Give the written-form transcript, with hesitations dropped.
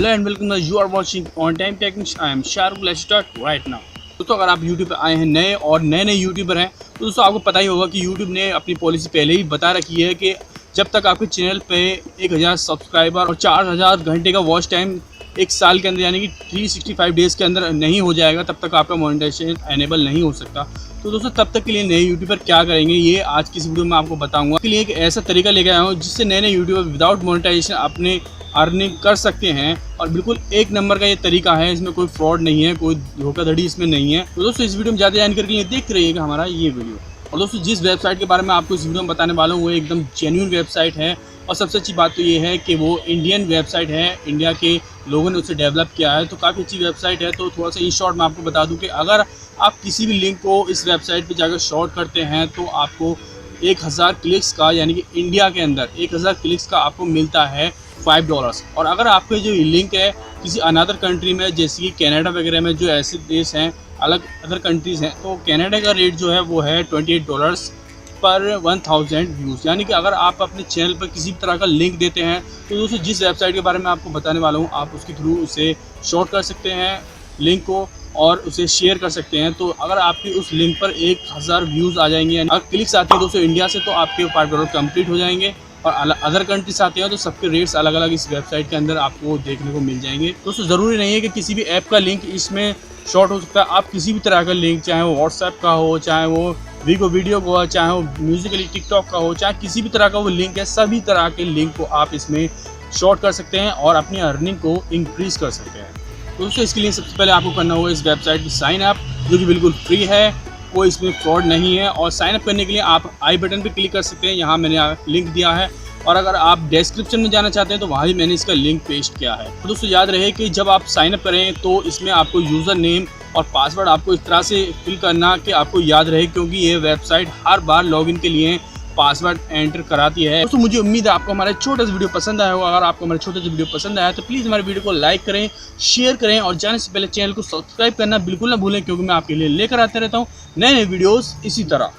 Hello and welcome, you are watching on time techniques. I am Shahrukh. Let's start right now. दोस्तों, अगर आप YouTube पे आए हैं नए और नए यूट्यूबर हैं तो दोस्तों आपको पता ही होगा कि यूट्यूब ने अपनी पॉलिसी पहले ही बता रखी है कि जब तक आपके चैनल पे 1000 सब्सक्राइबर और 4000 घंटे का वॉच टाइम एक साल के अंदर यानी कि 365 डेज़ के अंदर नहीं हो जाएगा, तब तक आपका मोनेटाइजेशन एनेबल नहीं हो सकता। तो दोस्तों, तब तक के लिए नए यूट्यूबर क्या करेंगे, ये आज की इस वीडियो में आपको बताऊंगा। इसके लिए एक ऐसा तरीका लेकर आया हूँ जिससे नए यूट्यूबर विदाउट मोनेटाइजेशन अपने अर्निंग कर सकते हैं। और बिल्कुल एक नंबर का ये तरीका है, इसमें कोई फ्रॉड नहीं है, कोई धोखाधड़ी इसमें नहीं है। तो दोस्तों, इस वीडियो में ज़्यादा जानकारी के लिए देखते रहिएगा हमारा ये वीडियो। और दोस्तों, जिस वेबसाइट के बारे में आपको इस वीडियो में बताने वाला हूँ वो एकदम जेन्युइन वेबसाइट है। और सबसे अच्छी बात तो ये है कि वो इंडियन वेबसाइट है, इंडिया के लोगों ने उसे डेवलप किया है, तो काफ़ी अच्छी वेबसाइट है। तो थोड़ा सा इन शॉर्ट मैं आपको बता दूं कि अगर आप किसी भी लिंक को इस वेबसाइट पे जाकर शॉर्ट करते हैं तो आपको 1000 क्लिक्स का, यानी कि इंडिया के अंदर 1000 क्लिक्स का आपको मिलता है $5। और अगर आपके जो लिंक है किसी अनदर कंट्री में, जैसे कि कनाडा वगैरह में, जो ऐसे देश हैं अलग अदर कंट्रीज़ हैं, तो कनाडा का रेट जो है वो है $28 पर 1000 व्यूज़। यानी कि अगर आप अपने चैनल पर किसी भी तरह का लिंक देते हैं तो दोस्तों जिस वेबसाइट के बारे में आपको बताने वाला हूँ आप उसके थ्रू उसे शॉर्ट कर सकते हैं लिंक को और उसे शेयर कर सकते हैं। तो अगर आपकी उस लिंक पर 1000 व्यूज़ आ जाएंगे, अगर क्लिक्स आती है दोस्तों इंडिया से, तो आपके $5 कंप्लीट हो जाएंगे। और अदर कंट्रीज आते हैं तो सबके रेट्स अलग अलग इस वेबसाइट के अंदर आपको देखने को मिल जाएंगे। दोस्तों, ज़रूरी नहीं है कि किसी भी ऐप का लिंक इसमें शॉर्ट हो सकता है। आप किसी भी तरह का लिंक, चाहे वो व्हाट्सएप का हो, चाहे वो वीडियो का हो, चाहे वो म्यूजिकली टिकटॉक का हो, चाहे किसी भी तरह का वो लिंक है, सभी तरह के लिंक को आप इसमें शॉर्ट कर सकते हैं और अपनी अर्निंग को इंक्रीज़ कर सकते हैं। तो दोस्तों, इसके लिए सबसे पहले आपको करना होगा इस वेबसाइट पर साइन अप, जो कि बिल्कुल फ्री है, कोई इसमें फ्रॉड नहीं है। और साइन अप करने के लिए आप आई बटन पर क्लिक कर सकते हैं, यहाँ मैंने लिंक दिया है। और अगर आप डिस्क्रिप्शन में जाना चाहते हैं तो वहाँ भी मैंने इसका लिंक पेस्ट किया है। तो दोस्तों, याद रहे कि जब आप साइन अप करें तो इसमें आपको यूज़र नेम और पासवर्ड आपको इस तरह से फिल करना कि आपको याद रहे, क्योंकि ये वेबसाइट हर बार लॉगिन के लिए पासवर्ड एंटर कराती है। दोस्तों, मुझे उम्मीद है आपको हमारा छोटा सा वीडियो पसंद आया होगा। अगर आपको हमारा छोटा सा वीडियो पसंद आया तो प्लीज़ हमारे वीडियो को लाइक करें, शेयर करें और जाने से पहले चैनल को सब्सक्राइब करना बिल्कुल ना भूलें, क्योंकि मैं आपके लिए लेकर आते रहता हूँ नए वीडियोज़ इसी तरह।